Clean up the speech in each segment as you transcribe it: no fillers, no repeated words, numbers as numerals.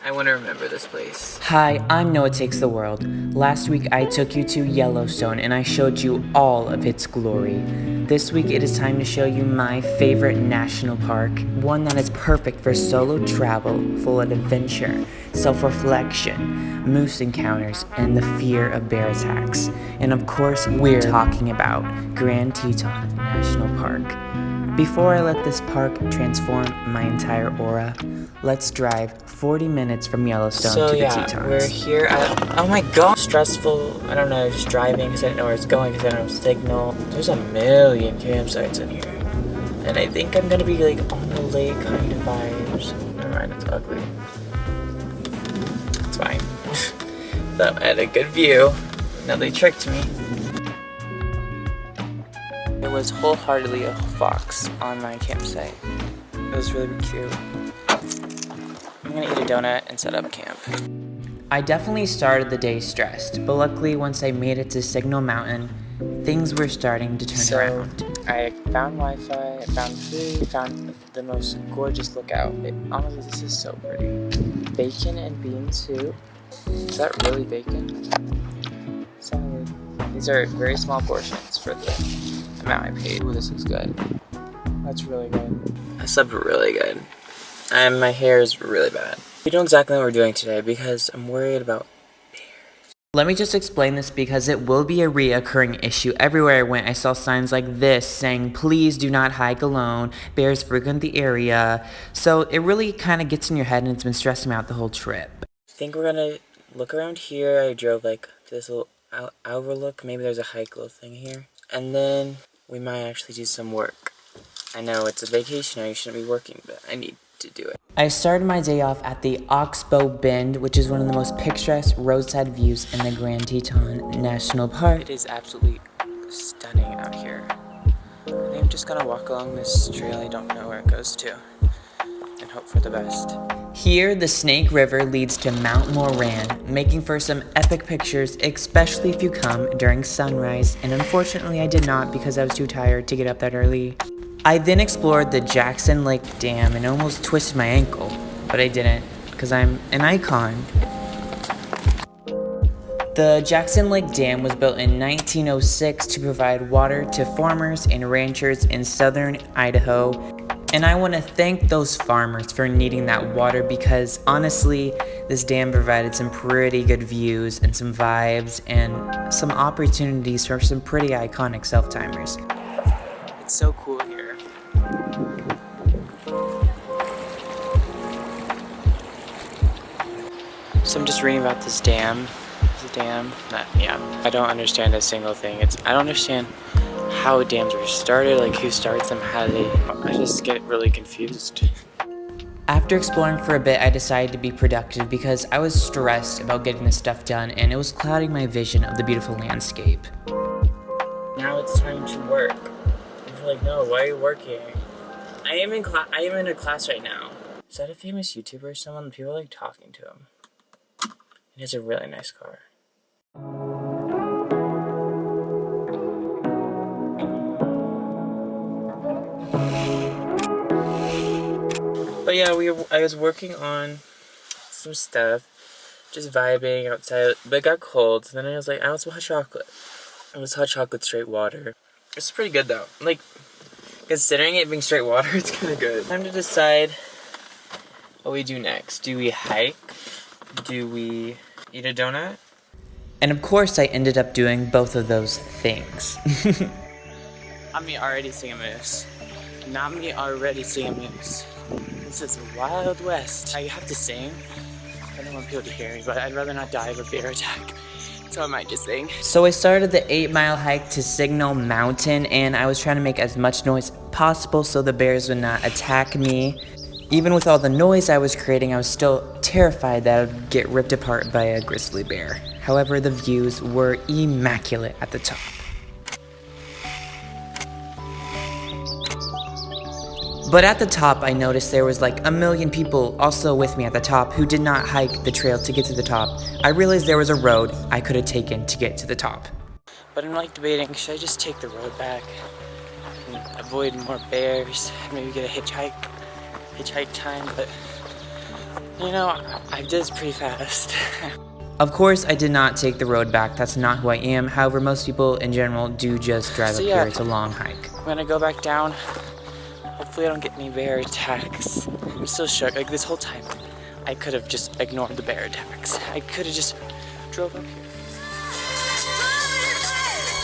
I want to remember this place. Hi, I'm Noah Takes the World. Last week I took you to Yellowstone and I showed you all of its glory. This week it is time to show you my favorite national park, one that is perfect for solo travel, full of adventure, self-reflection, moose encounters, and the fear of bear attacks. And of course, we're talking about Grand Teton National Park. Before I let this park transform my entire aura, let's drive 40 minutes from Yellowstone to the Tetons. We're here at, oh my god, stressful, I don't know, just driving because I didn't know where it's going because I don't have signal. There's a million campsites in here. And I think I'm gonna be like on the lake kind of vibes. Never mind, it's ugly. It's fine. So I had a good view. Now they tricked me. There was wholeheartedly a fox on my campsite. It was really cute. I'm gonna eat a donut and set up camp. I definitely started the day stressed, but luckily once I made it to Signal Mountain, things were starting to turn around. I found Wi-Fi, I found food, found the most gorgeous lookout. Honestly, this is so pretty. Bacon and bean soup. Is that really bacon? Salad. These are very small portions for the amount I paid. Ooh, this looks good. That's really good. I slept really good. And my hair is really bad. We don't exactly know what we're doing today because I'm worried about bears. Let me just explain this because it will be a reoccurring issue. Everywhere I went, I saw signs like this saying, please do not hike alone, bears frequent the area. So it really kind of gets in your head and it's been stressing me out the whole trip. I think we're gonna look around here. I drove like to this little overlook. Maybe there's a hike little thing here. And then we might actually do some work. I know it's a vacation, I shouldn't be working, but I need to do it. I started my day off at the Oxbow Bend, which is one of the most picturesque roadside views in the Grand Teton National Park. It is absolutely stunning out here. I think I'm just gonna walk along this trail. I don't know where it goes to, and hope for the best. Here, the Snake River leads to Mount Moran, making for some epic pictures, especially if you come during sunrise, and unfortunately I did not because I was too tired to get up that early. I then explored the Jackson Lake Dam and almost twisted my ankle, but I didn't, because I'm an icon. The Jackson Lake Dam was built in 1906 to provide water to farmers and ranchers in southern Idaho, and I want to thank those farmers for needing that water because honestly, this dam provided some pretty good views and some vibes and some opportunities for some pretty iconic self-timers. It's so cool here. So I'm just reading about this dam. It's a dam. I don't understand a single thing. I don't understand how dams were started, like who starts them, I just get really confused. After exploring for a bit, I decided to be productive because I was stressed about getting this stuff done and it was clouding my vision of the beautiful landscape. Now it's time to work. You're like, no, why are you working? I am in a class right now. Is that a famous YouTuber or someone? People are like talking to him. He has a really nice car. But yeah, I was working on some stuff, just vibing outside, but it got cold, so then I was like, I want some hot chocolate. It was hot chocolate straight water. It's pretty good though. Like, considering it being straight water, it's kind of good. Time to decide what we do next. Do we hike? Do we eat a donut? And of course, I ended up doing both of those things. Not me already seeing a moose. Not me already seeing a moose. This is the Wild West. I have to sing. I don't want people to hear me, but I'd rather not die of a bear attack. So I might just sing. So I started the 8-mile hike to Signal Mountain, and I was trying to make as much noise possible so the bears would not attack me. Even with all the noise I was creating, I was still terrified that I would get ripped apart by a grizzly bear. However, the views were immaculate at the top. But at the top, I noticed there was like a million people also with me at the top who did not hike the trail to get to the top. I realized there was a road I could have taken to get to the top. But I'm like debating, should I just take the road back and avoid more bears, maybe get a hitchhike time, but You know, I did this pretty fast. Of course, I did not take the road back. That's not who I am. However, most people in general do just drive up here. It's a long hike. I'm gonna go back down. Hopefully I don't get any bear attacks. I'm still shook. Like this whole time, I could have just ignored the bear attacks. I could have just drove up here.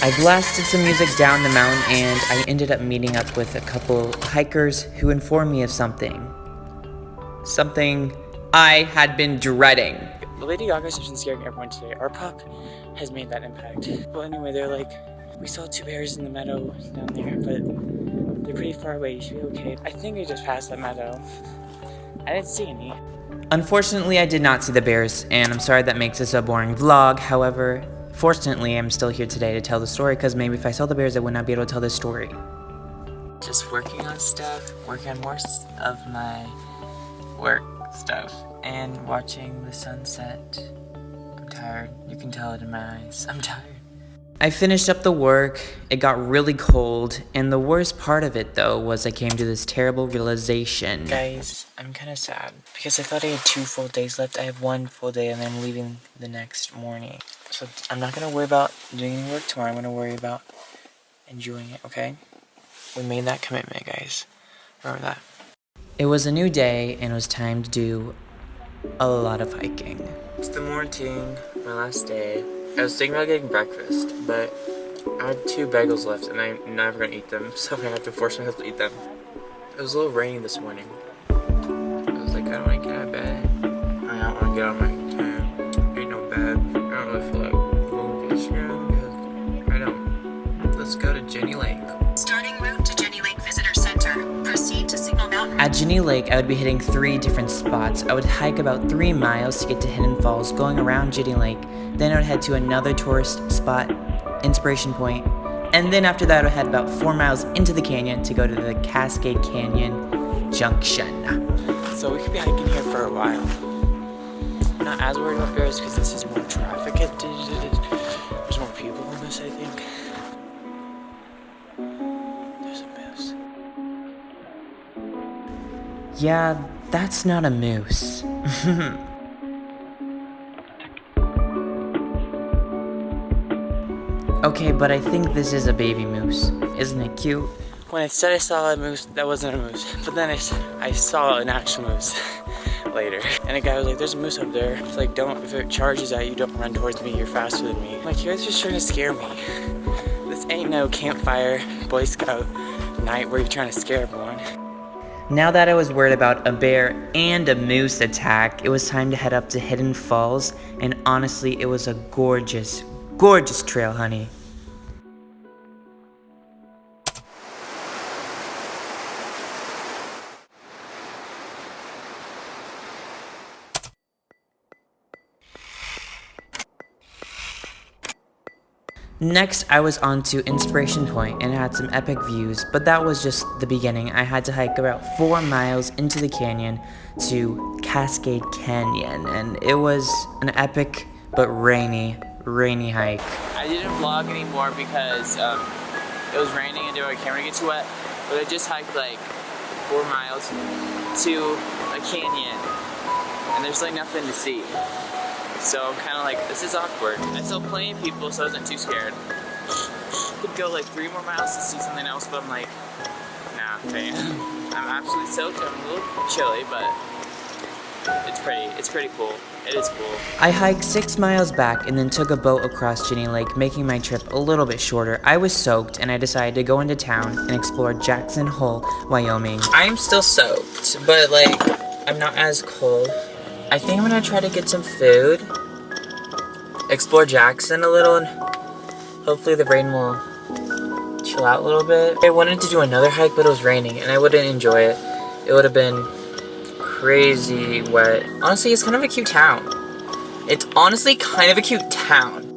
I blasted some music down the mountain and I ended up meeting up with a couple hikers who informed me of something. Something I had been dreading. Lady Gaga's just been scaring everyone today. Our pup has made that impact. Well, anyway, they're like, we saw 2 bears in the meadow down there, but they're pretty far away. You should be okay. I think we just passed that meadow. I didn't see any. Unfortunately, I did not see the bears, and I'm sorry that makes this a boring vlog. However, fortunately, I'm still here today to tell the story, because maybe if I saw the bears, I would not be able to tell this story. Just working on stuff, working on more of my work stuff, and watching the sunset. I'm tired. You can tell it in my eyes. I'm tired. I finished up the work. It got really cold, and the worst part of it, though, was I came to this terrible realization. Guys, I'm kind of sad because I thought I had 2 full days left. I have 1 full day, and I'm leaving the next morning. So I'm not gonna worry about doing any work tomorrow. I'm gonna worry about enjoying it. Okay? We made that commitment, guys. Remember that. It was a new day, and it was time to do a lot of hiking. It's the morning, my last day. I was thinking about getting breakfast, but I had 2 bagels left, and I'm never gonna eat them, so I'm gonna have to force myself to eat them. It was a little rainy this morning. I was like, I don't want to get out of bed. I don't want to get out of my tent. Ain't no bed. I don't really feel like going to Instagram because I don't. Let's go to Jenny Lake. Starting route to Jenny Lake Visitor Center. Proceed to Signal Mountain. At Jenny Lake, I would be hitting 3 different spots. I would hike about 3 miles to get to Hidden Falls, going around Jenny Lake. Then I would head to another tourist spot, Inspiration Point. And then after that, I would head about 4 miles into the canyon to go to the Cascade Canyon Junction. So we could be hiking here for a while. Not as worried about bears because this is more traffic. There's more people in this, I think. There's a moose. Yeah, that's not a moose. Okay, but I think this is a baby moose. Isn't it cute? When I said I saw a moose, that wasn't a moose. But then I saw an actual moose later. And a guy was like, there's a moose up there. It's like, don't, if it charges at you, don't run towards me, you're faster than me. I'm like, you're just trying to scare me. This ain't no campfire, Boy Scout night where you're trying to scare everyone. Now that I was worried about a bear and a moose attack, it was time to head up to Hidden Falls. And honestly, it was a gorgeous, gorgeous trail, honey. Next, I was on to Inspiration Point and it had some epic views, but that was just the beginning. I had to hike about 4 miles into the canyon to Cascade Canyon, and it was an epic but rainy hike. I didn't vlog anymore because it was raining and my camera gets wet, but I just hiked like 4 miles to a canyon and there's like nothing to see. So I'm kind of like, this is awkward. I saw plenty of people, so I wasn't too scared. Could go like 3 more miles to see something else, but I'm like, nah, man. I'm absolutely soaked. I'm a little chilly, but it's pretty cool. It is cool. I hiked 6 miles back and then took a boat across Jenny Lake, making my trip a little bit shorter. I was soaked and I decided to go into town and explore Jackson Hole, Wyoming. I'm still soaked, but like, I'm not as cold. I think I'm gonna try to get some food, explore Jackson a little, and hopefully the rain will chill out a little bit. I wanted to do another hike, but it was raining, and I wouldn't enjoy it. It would have been crazy wet. Honestly, it's kind of a cute town. It's honestly kind of a cute town.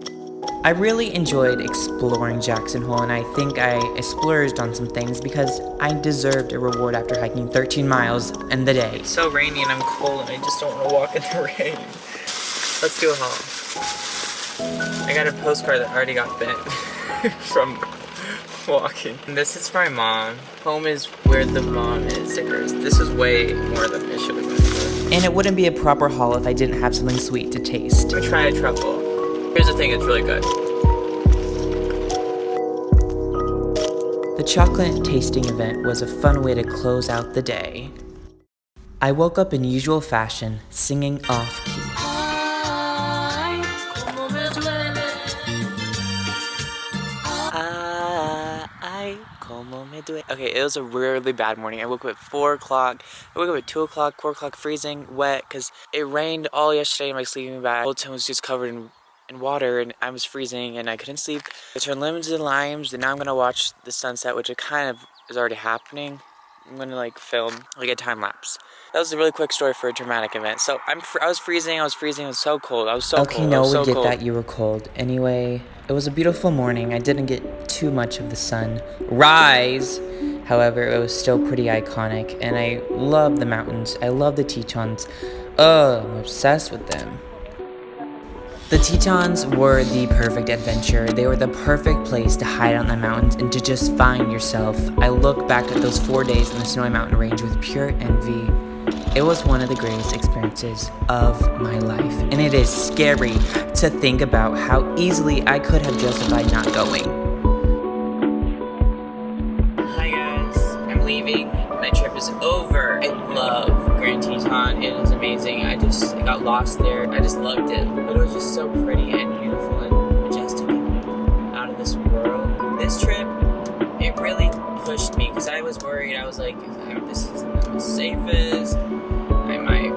I really enjoyed exploring Jackson Hole, and I think I splurged on some things because I deserved a reward after hiking 13 miles in the day. It's so rainy and I'm cold and I just don't want to walk in the rain. Let's do a haul. I got a postcard that already got bent from walking. And this is for my mom. Home is where the mom is stickers. This is way more than it should have been. And it wouldn't be a proper haul if I didn't have something sweet to taste. I'm gonna try a truffle. Here's the thing, it's really good. The chocolate tasting event was a fun way to close out the day. I woke up in usual fashion, singing off-key. Okay, it was a really bad morning. I woke up at 4 o'clock. I woke up at 2 o'clock, 4 o'clock, freezing, wet, because it rained all yesterday in my sleeping bag. The whole tent was just covered in water, and I was freezing, and I couldn't sleep. I turned lemons into limes, and now I'm going to watch the sunset, which it kind of is already happening. I'm going to, like, film, like, a time-lapse. That was a really quick story for a dramatic event. So, I was freezing, it was so cold. I was so cold. Okay, no, we get that you were cold. Anyway, it was a beautiful morning. I didn't get too much of the sun rise. However, it was still pretty iconic, and I love the mountains. I love the Tetons. I'm obsessed with them. The Tetons were the perfect adventure. They were the perfect place to hide on the mountains and to just find yourself. I look back at those 4 days in the Snowy Mountain Range with pure envy. It was one of the greatest experiences of my life, and it is scary to think about how easily I could have justified not going. Hi guys, I'm leaving. My trip is over. I love Grand Teton. It is amazing. I got lost there. I just loved it. But it was just so pretty and beautiful and majestic and out of this world. This trip, it really pushed me because I was worried. I was like, this isn't the safest. I might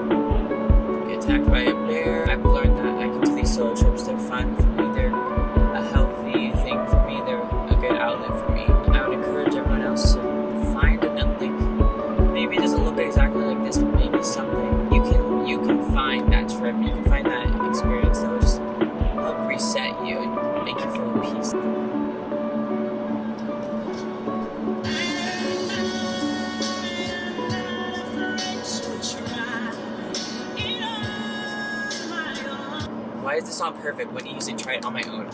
get attacked by a bear. I've learned that I can do these solo trips. They're fun for me. They're a healthy thing for me. They're a good outlet for me. I would encourage everyone else to find maybe it doesn't look exactly like this, but maybe something you can find that trip. You can find that experience that will just help reset you and make you feel at peace. Why is this song perfect when you usually try it on my own?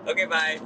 Okay, bye.